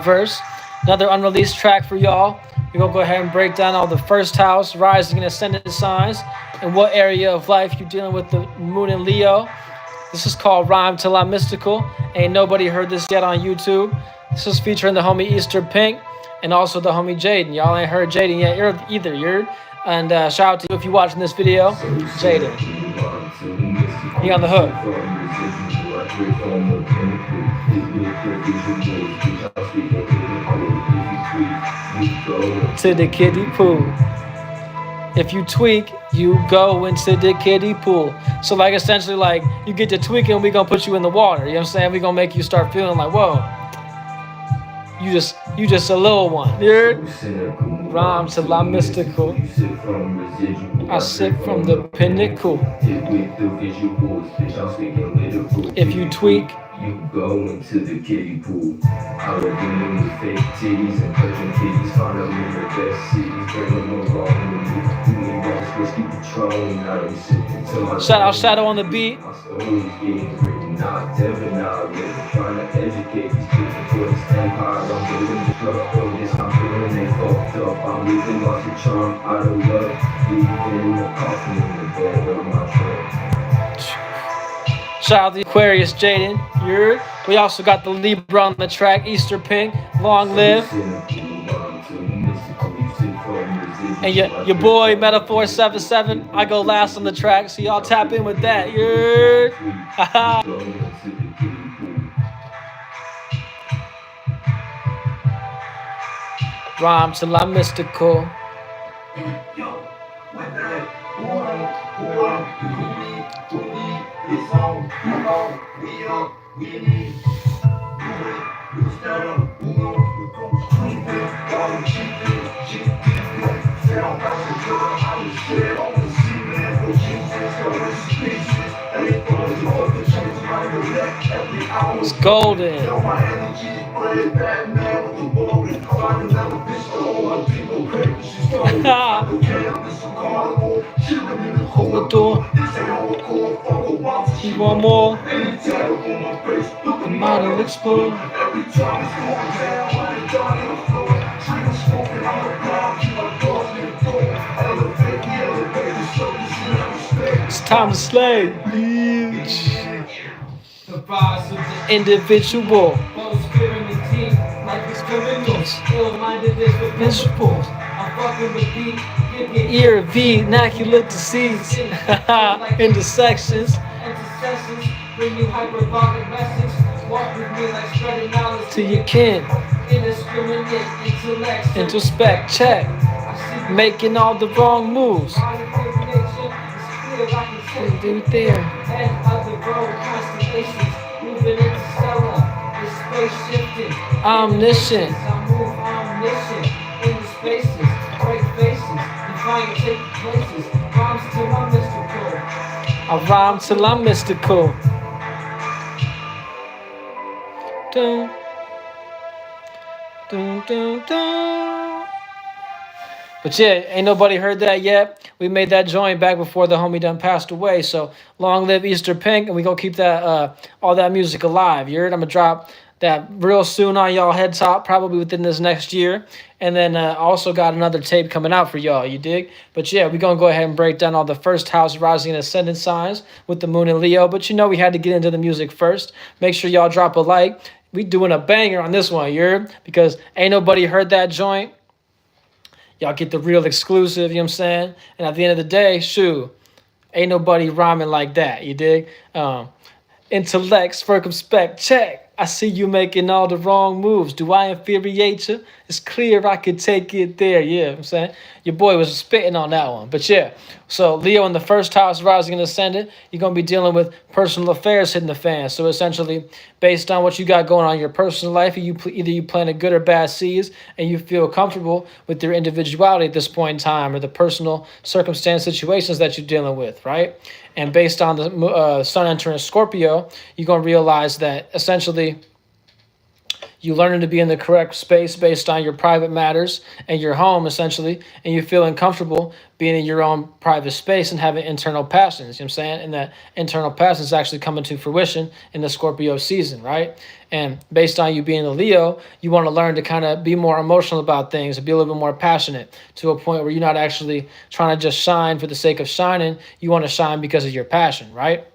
verse. Another unreleased track for y'all. We're going to go ahead and break down all the first house, rising and ascendant signs, and what area of life you're dealing with the moon in Leo. This is called Rhyme Till I'm Mystical. Ain't nobody heard this yet on YouTube. This is featuring the homie Easter Pink and also the homie Jaden. Y'all ain't heard Jaden yet either, you And shout out to you if you're watching this video, Jaden. He on the hook. To the kiddie pool. If you tweak, you go into the kiddie pool. So like essentially like you get to tweaking, we gonna put you in the water. You know what I'm saying? We gonna make you start feeling like, whoa, you just a little one. You heard? Rhyme till I'm mystical. I sip from the pinnacle. If you tweak, you go into the kiddie pool. Out of women with fake titties and touching kitties. Find out in the best cities. Bring them wrong with me. You ain't got whiskey Patron. I don't sit until my shout out Shadow on the beat. My story is getting written. Not Devin, not living. Trying to educate these kids for this empire. I'm building the drug. Oh, this I'm feeling they fucked up. I'm leaving lost of charm. Out of love. Leaving the coffin in the bed of my truck. Shout out to Aquarius Jaden. We also got the Libra on the track, Easter Pink, Long Live. And your boy Metaphor 77, I go last on the track, so y'all tap in with that. Rhyme till I'm mystical. It's on, we on, we need. It's golden. Hold the door. You want more? The mind will explode. It's time to slay, bitch. Individual. Miserable. Ear vernacular disease. Intersections. Bring you hyperbolic message. Walk with me like spreading knowledge to your kin. Indiscriminate intellect. Introspect, check. Making all the wrong moves. Do there. Omniscient. I move omniscient in the spaces, break faces, define take places. Rhymes till I'm mystical. I rhyme till I'm mystical. Dun, dun, dun, dun. But yeah, ain't nobody heard that yet. We made that joint back before the homie done passed away. So long live Easter Pink, and we gonna keep that all that music alive. You heard? I'm gonna drop that real soon on y'all head top, probably within this next year. And then also got another tape coming out for y'all, you dig? But yeah, we're going to go ahead and break down all the first house rising and ascendant signs with the moon and Leo. But you know we had to get into the music first. Make sure y'all drop a like. We doing a banger on this one, you heard? Because ain't nobody heard that joint. Y'all get the real exclusive, you know what I'm saying? And at the end of the day, shoot, ain't nobody rhyming like that, you dig? Intellect, circumspect, check. I see you making all the wrong moves. Do I infuriate you? It's clear I could take it there. Yeah, you know what I'm saying? Your boy was spitting on that one. But yeah, so Leo in the first house, rising and ascendant, you're going to be dealing with personal affairs hitting the fan. So essentially, based on what you got going on in your personal life, either you plant good or bad seeds, and you feel comfortable with your individuality at this point in time, or the personal circumstance situations that you're dealing with, right? And based on the sun entering Scorpio, you're going to realize that essentially You learning to be in the correct space based on your private matters and your home, essentially, and you feeling comfortable being in your own private space and having internal passions. You know what I'm saying? And that internal passions actually coming to fruition in the Scorpio season, right? And based on you being a Leo, you want to learn to kind of be more emotional about things and be a little bit more passionate to a point where you're not actually trying to just shine for the sake of shining. You want to shine because of your passion, right?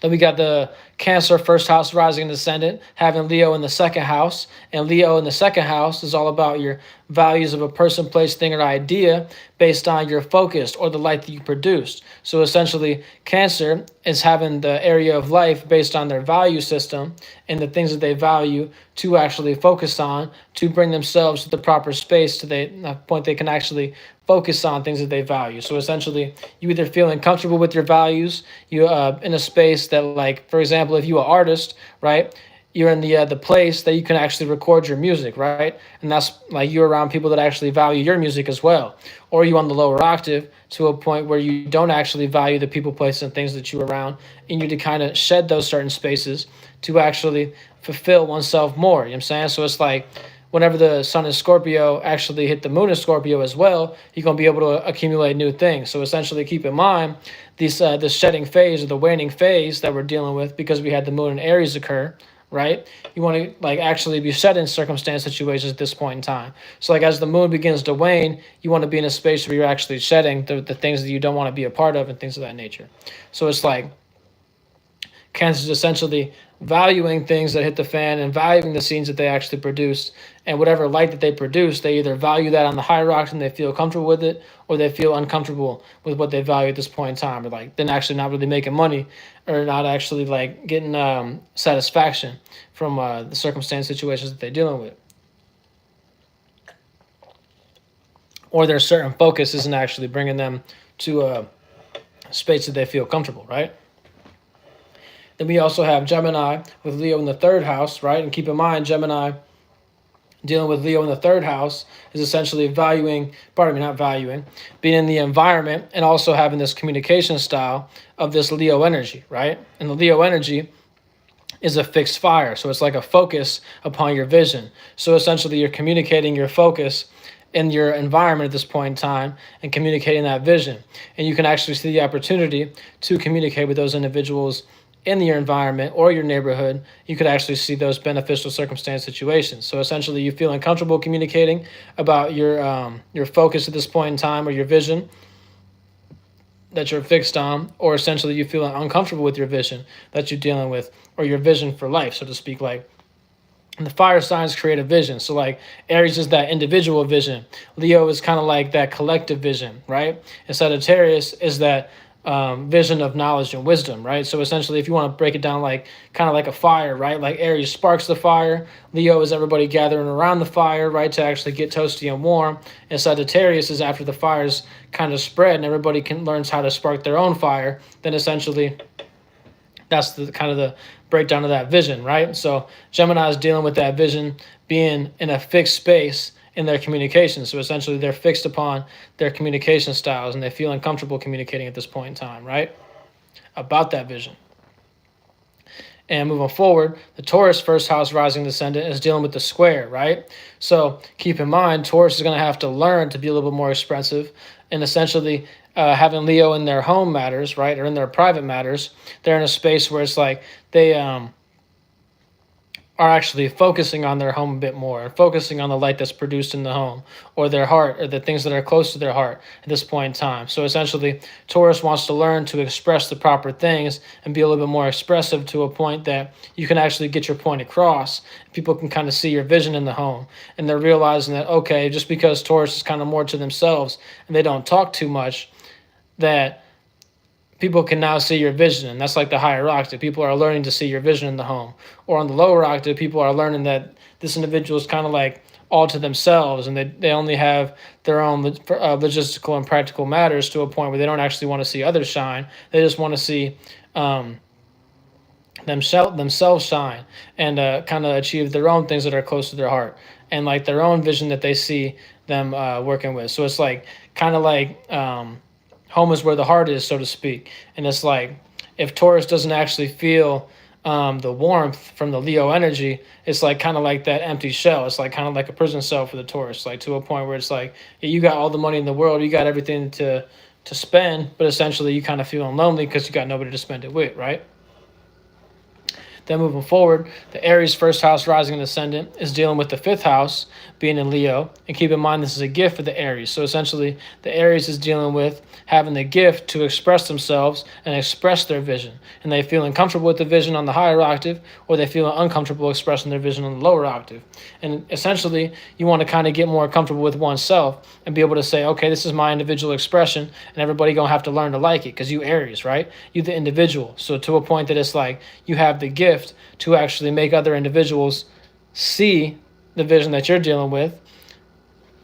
Then we got the Cancer first house rising and ascendant, having Leo in the second house. And Leo in the second house is all about your values of a person, place, thing, or idea based on your focus or the light that you produced. So essentially, Cancer is having the area of life based on their value system and the things that they value to actually focus on to bring themselves to the proper space to the point they can actually focus on things that they value. So essentially, you either feeling comfortable with your values, you in a space that, like, for example, if you are an artist, right, you're in the place that you can actually record your music, right, and that's like you're around people that actually value your music as well. Or you on the lower octave to a point where you don't actually value the people, places, and things that you're around, and you to kind of shed those certain spaces to actually fulfill oneself more. You know what I'm saying? So it's like, whenever the sun in Scorpio actually hit the moon in Scorpio as well, you're going to be able to accumulate new things. So essentially, keep in mind this shedding phase or the waning phase that we're dealing with because we had the moon in Aries occur, right? You want to like actually be shedding circumstance situations at this point in time. So like as the moon begins to wane, you want to be in a space where you're actually shedding the things that you don't want to be a part of and things of that nature. So it's like Cancer is essentially valuing things that hit the fan and valuing the scenes that they actually produce, and whatever light that they produce, they either value that on the hierarchy and they feel comfortable with it, or they feel uncomfortable with what they value at this point in time, or like then actually not really making money or not actually like getting satisfaction from the circumstance situations that they're dealing with, or their certain focus isn't actually bringing them to a space that they feel comfortable, right? Then we also have Gemini with Leo in the third house, right? And keep in mind, Gemini dealing with Leo in the third house is essentially not valuing, being in the environment and also having this communication style of this Leo energy, right? And the Leo energy is a fixed fire. So it's like a focus upon your vision. So essentially, you're communicating your focus in your environment at this point in time and communicating that vision. And you can actually see the opportunity to communicate with those individuals in your environment or your neighborhood. You could actually see those beneficial circumstance situations. So essentially, you feeling comfortable communicating about your focus at this point in time or your vision that you're fixed on, or essentially you feeling uncomfortable with your vision that you're dealing with, or your vision for life, so to speak. Like, and the fire signs create a vision. So like Aries is that individual vision. Leo is kind of like that collective vision, right? And Sagittarius is that vision of knowledge and wisdom, right? So essentially, if you want to break it down like kind of like a fire, right? Like Aries sparks the fire. Leo is everybody gathering around the fire, right, to actually get toasty and warm. And Sagittarius is after the fire's kind of spread and everybody learns how to spark their own fire. Then essentially, that's the kind of the breakdown of that vision, right? So Gemini is dealing with that vision being in a fixed space in their communication. So essentially, they're fixed upon their communication styles and they feel uncomfortable communicating at this point in time, right? About that vision. And moving forward, the Taurus first house rising descendant is dealing with the square, right? So keep in mind, Taurus is going to have to learn to be a little bit more expressive and essentially having Leo in their home matters, right, or in their private matters. They're in a space where it's like they are actually focusing on their home a bit more, focusing on the light that's produced in the home, or their heart, or the things that are close to their heart at this point in time. So essentially, Taurus wants to learn to express the proper things and be a little bit more expressive to a point that you can actually get your point across. People can kind of see your vision in the home, and they're realizing that, okay, just because Taurus is kind of more to themselves and they don't talk too much, that people can now see your vision, and that's like the higher octave. People are learning to see your vision in the home. Or on the lower octave, people are learning that this individual is kind of like all to themselves, and they only have their own logistical and practical matters to a point where they don't actually want to see others shine. They just want to see themselves shine and kind of achieve their own things that are close to their heart and like their own vision that they see them working with. So it's like kind of like home is where the heart is, so to speak. And it's like if Taurus doesn't actually feel the warmth from the Leo energy, it's like kind of like that empty shell. It's like kind of like a prison cell for the Taurus, like to a point where it's like, yeah, you got all the money in the world, you got everything to spend, but essentially you kind of feeling lonely because you got nobody to spend it with, right? Then moving forward, the Aries first house rising and ascendant is dealing with the fifth house being in Leo. And keep in mind, this is a gift for the Aries. So essentially, the Aries is dealing with having the gift to express themselves and express their vision. And they feeling comfortable with the vision on the higher octave, or they feel uncomfortable expressing their vision on the lower octave. And essentially, you want to kind of get more comfortable with oneself and be able to say, okay, this is my individual expression, and everybody going to have to learn to like it because you Aries, right? You the individual. So to a point that it's like you have the gift to actually make other individuals see the vision that you're dealing with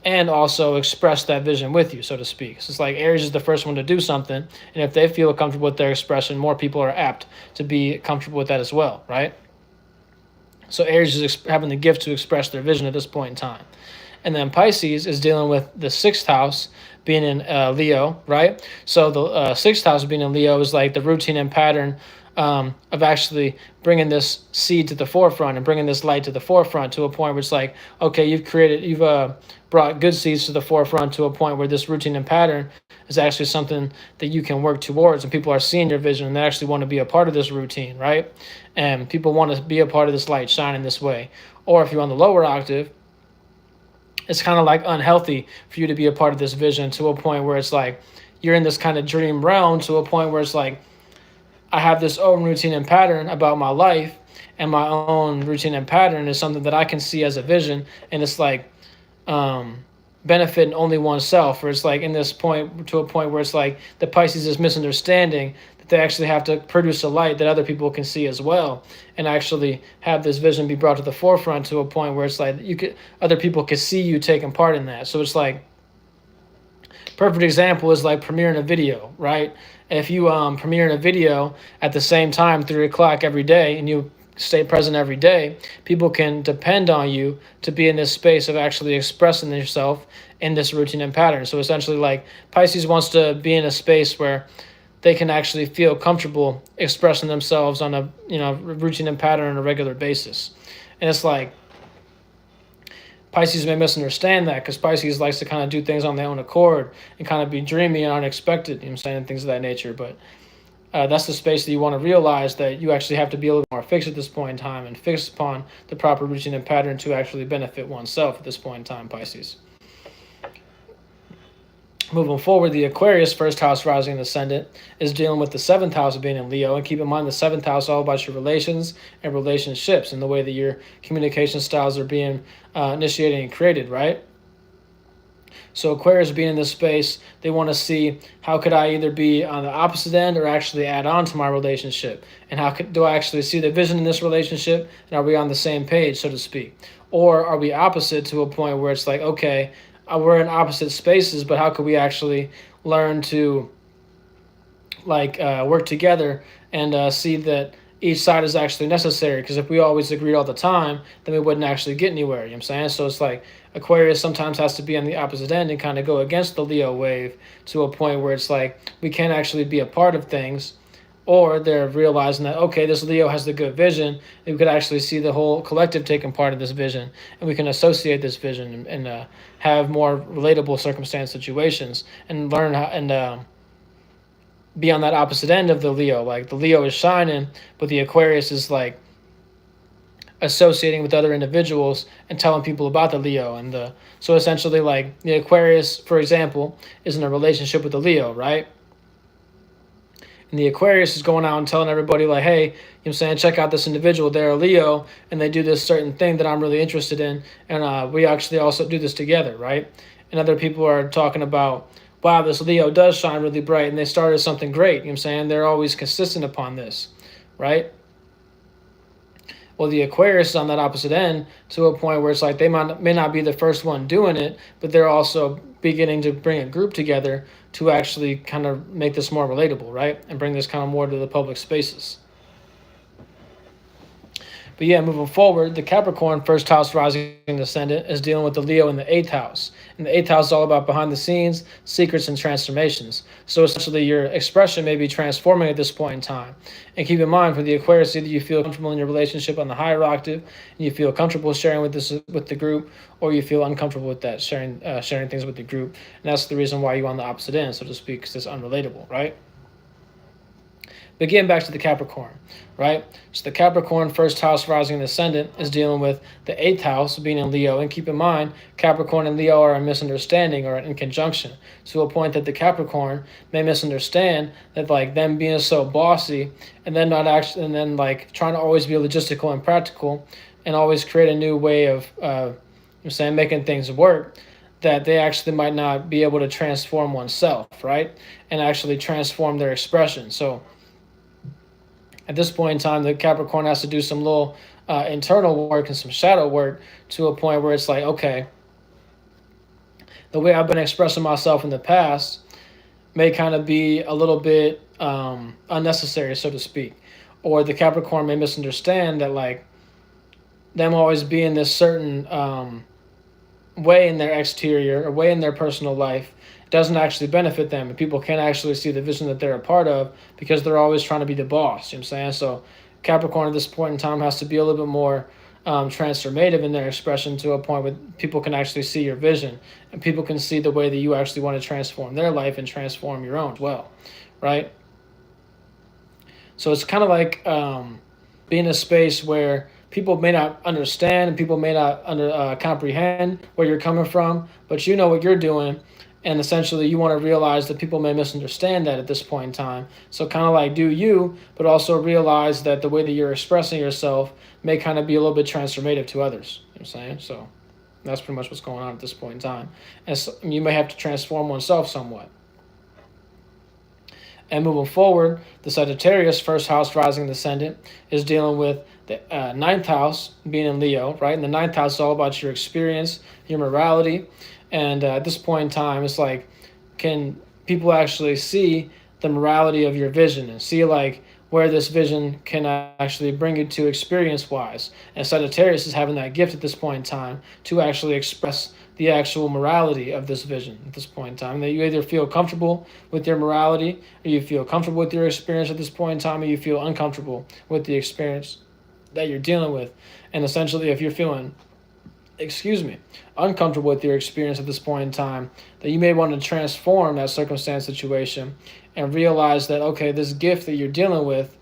and also express that vision with you, so to speak. So it's like Aries is the first one to do something, and if they feel comfortable with their expression, more people are apt to be comfortable with that as well, right? So Aries is having the gift to express their vision at this point in time. And then Pisces is dealing with the sixth house being in Leo, right? So the sixth house being in Leo is like the routine and pattern of actually bringing this seed to the forefront and bringing this light to the forefront to a point where it's like, okay, you've brought good seeds to the forefront to a point where this routine and pattern is actually something that you can work towards, and people are seeing your vision and they actually want to be a part of this routine, right? And people want to be a part of this light shining this way. Or if you're on the lower octave, it's kind of like unhealthy for you to be a part of this vision to a point where it's like you're in this kind of dream realm to a point where it's like, I have this own routine and pattern about my life, and my own routine and pattern is something that I can see as a vision, and it's like benefiting only oneself, or it's like in this point to a point where it's like the Pisces is misunderstanding that they actually have to produce a light that other people can see as well, and actually have this vision be brought to the forefront to a point where it's like other people can see you taking part in that. So it's like, perfect example is like premiering a video, right? If you premiere a video at the same time, 3 o'clock every day, and you stay present every day, people can depend on you to be in this space of actually expressing yourself in this routine and pattern. So essentially, like Pisces wants to be in a space where they can actually feel comfortable expressing themselves on a routine and pattern on a regular basis. And it's like Pisces may misunderstand that because Pisces likes to kind of do things on their own accord and kind of be dreamy and unexpected, you know what I'm saying, and things of that nature. But that's the space that you want to realize that you actually have to be a little more fixed at this point in time and fixed upon the proper routine and pattern to actually benefit oneself at this point in time, Pisces. Moving forward, the Aquarius first house rising and ascendant is dealing with the seventh house of being in Leo. And keep in mind, the seventh house is all about your relations and relationships and the way that your communication styles are being initiated and created, right? So Aquarius being in this space, they want to see how could I either be on the opposite end or actually add on to my relationship? And do I actually see the vision in this relationship? And are we on the same page, so to speak? Or are we opposite to a point where it's like, okay, we're in opposite spaces, but how could we actually learn to work together and see that each side is actually necessary? Because if we always agreed all the time, then we wouldn't actually get anywhere, you know what I'm saying? So it's like Aquarius sometimes has to be on the opposite end and kind of go against the Leo wave to a point where it's like we can't actually be a part of things, or they're realizing that, okay, this Leo has the good vision, and we could actually see the whole collective taking part of this vision, and we can associate this vision and have more relatable circumstance situations and learn how and be on that opposite end of the Leo. Like the Leo is shining, but the Aquarius is like associating with other individuals and telling people about the Leo. And so essentially, like the Aquarius, for example, is in a relationship with the Leo, right? And the Aquarius is going out and telling everybody like, hey, you know what I'm saying, check out this individual, they're a Leo, and they do this certain thing that I'm really interested in, and we actually also do this together, right? And other people are talking about, wow, this Leo does shine really bright, and they started something great, you know what I'm saying? They're always consistent upon this, right? Well, the Aquarius is on that opposite end to a point where it's like they may not be the first one doing it, but they're also beginning to bring a group together to actually kind of make this more relatable, right? And bring this kind of more to the public spaces. But yeah, moving forward, the Capricorn first house rising ascendant is dealing with the Leo in the eighth house. And the eighth house is all about behind the scenes, secrets, and transformations. So essentially, your expression may be transforming at this point in time. And keep in mind, for the Aquarius, either you feel comfortable in your relationship on the higher octave, and you feel comfortable sharing with the group, or you feel uncomfortable with that sharing things with the group. And that's the reason why you're on the opposite end, so to speak, because it's unrelatable, right? But getting back to the Capricorn, right? So the Capricorn first house rising and ascendant is dealing with the eighth house being in Leo. And keep in mind, Capricorn and Leo are a misunderstanding or in conjunction to a point that the Capricorn may misunderstand that like them being so bossy and then not actually, and then like trying to always be logistical and practical and always create a new way of, making things work, that they actually might not be able to transform oneself, right? And actually transform their expression. So at this point in time, the Capricorn has to do some little internal work and some shadow work to a point where it's like, okay, the way I've been expressing myself in the past may kind of be a little bit unnecessary, so to speak. Or the Capricorn may misunderstand that, like, them always being this certain way in their exterior or way in their personal life doesn't actually benefit them, and people can't actually see the vision that they're a part of because they're always trying to be the boss. You know what I'm saying? So Capricorn at this point in time has to be a little bit more transformative in their expression to a point where people can actually see your vision and people can see the way that you actually want to transform their life and transform your own as well, right? So it's kind of like being in a space where people may not understand and people may not comprehend where you're coming from, but you know what you're doing. And essentially, you want to realize that people may misunderstand that at this point in time. So kind of like do you, but also realize that the way that you're expressing yourself may kind of be a little bit transformative to others. You know what I'm saying? So that's pretty much what's going on at this point in time. And so you may have to transform oneself somewhat. And moving forward, the Sagittarius, first house rising and ascendant, is dealing with the ninth house being in Leo, right? And the ninth house is all about your experience, your morality. And at this point in time, it's like, can people actually see the morality of your vision and see like where this vision can actually bring you to experience-wise? And Sagittarius is having that gift at this point in time to actually express the actual morality of this vision at this point in time. That you either feel comfortable with your morality, or you feel comfortable with your experience at this point in time, or you feel uncomfortable with the experience that you're dealing with. And essentially, if you're feeling uncomfortable with your experience at this point in time, that you may want to transform that circumstance situation and realize that, okay, this gift that you're dealing with,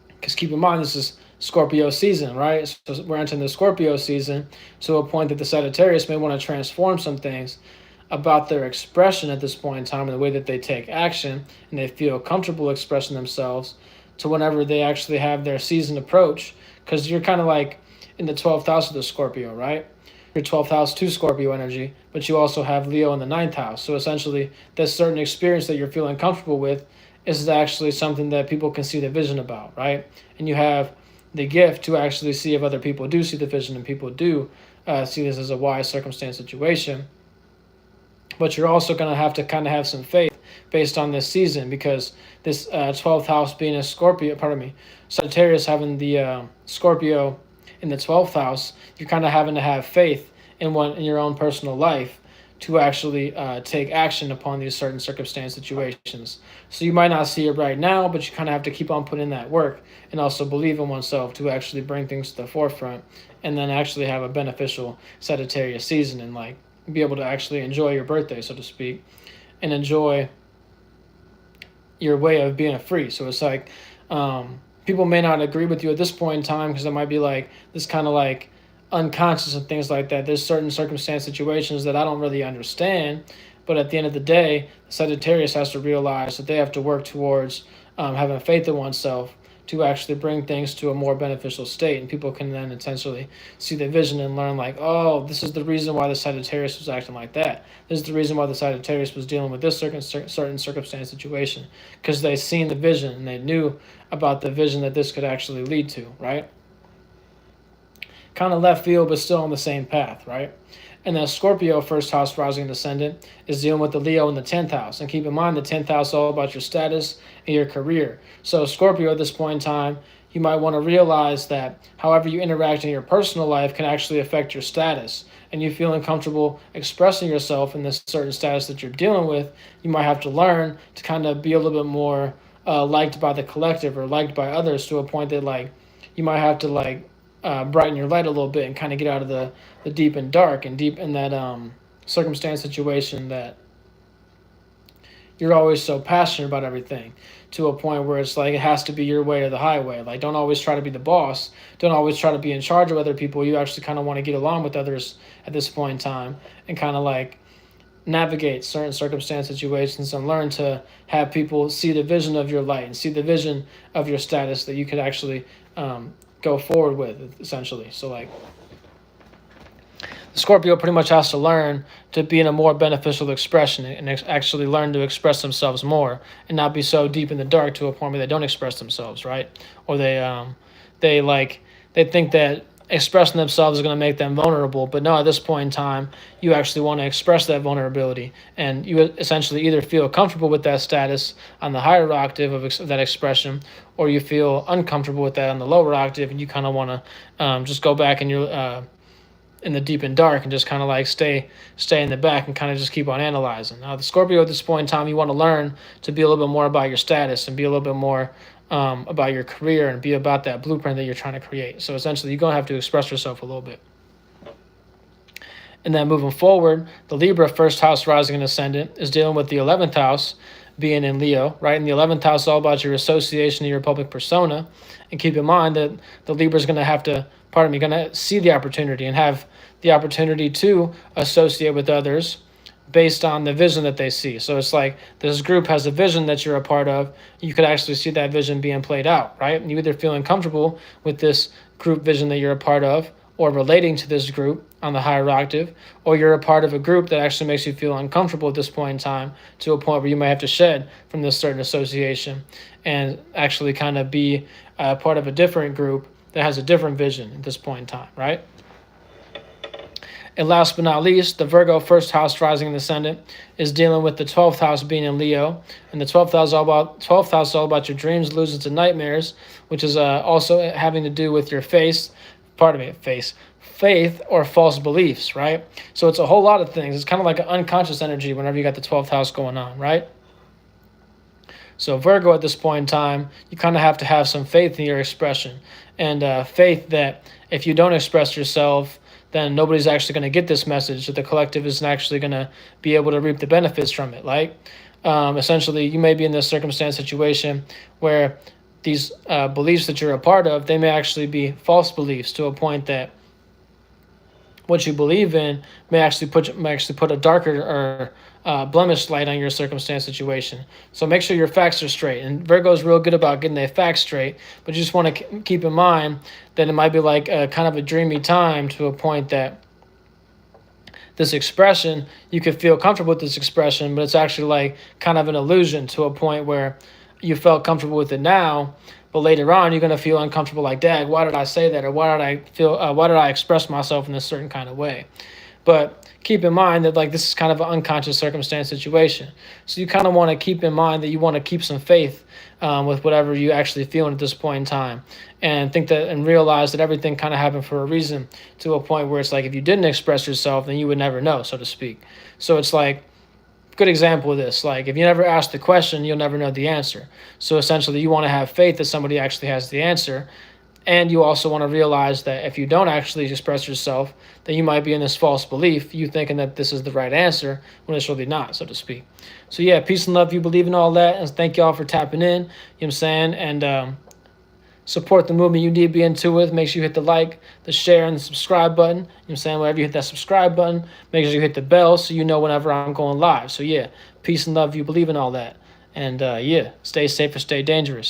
because keep in mind, this is Scorpio season, right? So we're entering the Scorpio season to a point that the Sagittarius may want to transform some things about their expression at this point in time and the way that they take action and they feel comfortable expressing themselves to whenever they actually have their season approach, because you're kind of like in the 12th house of the Scorpio, right? Your 12th house to Scorpio energy, but you also have Leo in the 9th house. So essentially, this certain experience that you're feeling comfortable with is actually something that people can see the vision about, right? And you have the gift to actually see if other people do see the vision and people do see this as a wise circumstance situation. But you're also going to have have some faith based on this season, because this 12th house being a Scorpio, Sagittarius having the Scorpio in the 12th house, you're kind of having to have faith in your own personal life to actually take action upon these certain circumstance situations. So you might not see it right now, but you kind of have to keep on putting in that work and also believe in oneself to actually bring things to the forefront and then actually have a beneficial Sagittarius season and like be able to actually enjoy your birthday, so to speak, and enjoy your way of being free. So it's like people may not agree with you at this point in time because it might be like this kind of like unconscious and things like that. There's certain circumstance situations that I don't really understand, but at the end of the day, Sagittarius has to realize that they have to work towards having faith in oneself to actually bring things to a more beneficial state, and people can then essentially see the vision and learn like, oh, this is the reason why the Sagittarius was acting like that. This is the reason why the Sagittarius was dealing with this certain circumstance situation, because they seen the vision and they knew about the vision that this could actually lead to, right? Kind of left field, but still on the same path, right? And then Scorpio, first house rising and ascendant, is dealing with the Leo in the 10th house. And keep in mind, the 10th house is all about your status and your career. So Scorpio at this point in time, you might want to realize that however you interact in your personal life can actually affect your status. And you feel uncomfortable expressing yourself in this certain status that you're dealing with, you might have to learn to kind of be a little bit more liked by the collective or liked by others, to a point that like you might have to like brighten your light a little bit and kind of get out of the deep and dark and deep in that circumstance situation that you're always so passionate about everything, to a point where it's like it has to be your way or the highway. Like, don't always try to be the boss. Don't always try to be in charge of other people. You actually kind of want to get along with others at this point in time and kind of like navigate certain circumstance situations and learn to have people see the vision of your light and see the vision of your status that you could actually go forward with, essentially. So like Scorpio pretty much has to learn to be in a more beneficial expression and actually learn to express themselves more and not be so deep in the dark to a point where they don't express themselves, right? Or they think that expressing themselves is going to make them vulnerable, but no, at this point in time, you actually want to express that vulnerability, and you essentially either feel comfortable with that status on the higher octave of that expression, or you feel uncomfortable with that on the lower octave, and you kind of want to just go back in your in the deep and dark and just kind of like stay in the back and kind of just keep on analyzing. Now, the Scorpio at this point in time, you want to learn to be a little bit more about your status and be a little bit more about your career and be about that blueprint that you're trying to create. So essentially, you're going to have to express yourself a little bit. And then moving forward, the Libra first house rising and ascendant is dealing with the 11th house being in Leo, right? And the 11th house is all about your association and your public persona. And keep in mind that the Libra is going to have to, going to see the opportunity and have the opportunity to associate with others based on the vision that they see. So it's like this group has a vision that you're a part of. You could actually see that vision being played out, right? And you either feel uncomfortable with this group vision that you're a part of or relating to this group on the higher octave, or you're a part of a group that actually makes you feel uncomfortable at this point in time, to a point where you might have to shed from this certain association and actually kind of be part of a different group that has a different vision at this point in time, right? And last but not least, the Virgo first house rising and ascendant is dealing with the 12th house being in Leo. And the 12th house is all about your dreams, illusions, and nightmares, which is also having to do with your faith or false beliefs, right? So it's a whole lot of things. It's kind of like an unconscious energy whenever you got the 12th house going on, right? So Virgo at this point in time, you kind of have to have some faith in your expression, and faith that if you don't express yourself, then nobody's actually going to get this message, that the collective isn't actually going to be able to reap the benefits from it. Like, essentially, you may be in this circumstance situation where these beliefs that you're a part of, they may actually be false beliefs, to a point that what you believe in may actually put a darker or blemished light on your circumstance situation. So make sure your facts are straight. And Virgo's real good about getting their facts straight, but you just want to keep in mind that it might be like a kind of a dreamy time, to a point that this expression, you could feel comfortable with this expression, but it's actually like kind of an illusion, to a point where you felt comfortable with it now, but later on you're going to feel uncomfortable, like, dag, why did I say that? Or why did I express myself in this certain kind of way? But keep in mind that like this is kind of an unconscious circumstance situation. So you kind of want to keep in mind that you want to keep some faith with whatever you actually feel at this point in time, and think that and realize that everything kind of happened for a reason, to a point where it's like if you didn't express yourself, then you would never know, so to speak. So it's like, good example of this, like if you never ask the question, you'll never know the answer. So essentially you want to have faith that somebody actually has the answer. And you also want to realize that if you don't actually express yourself, then you might be in this false belief, you thinking that this is the right answer when it's really not, so to speak. So yeah, peace and love. You believe in all that. And thank y'all for tapping in. You know what I'm saying? And support the movement you need to be into with. Make sure you hit the like, the share, and the subscribe button. You know what I'm saying? Whenever you hit that subscribe button, make sure you hit the bell so you know whenever I'm going live. So yeah, peace and love. You believe in all that. And yeah, stay safe or stay dangerous.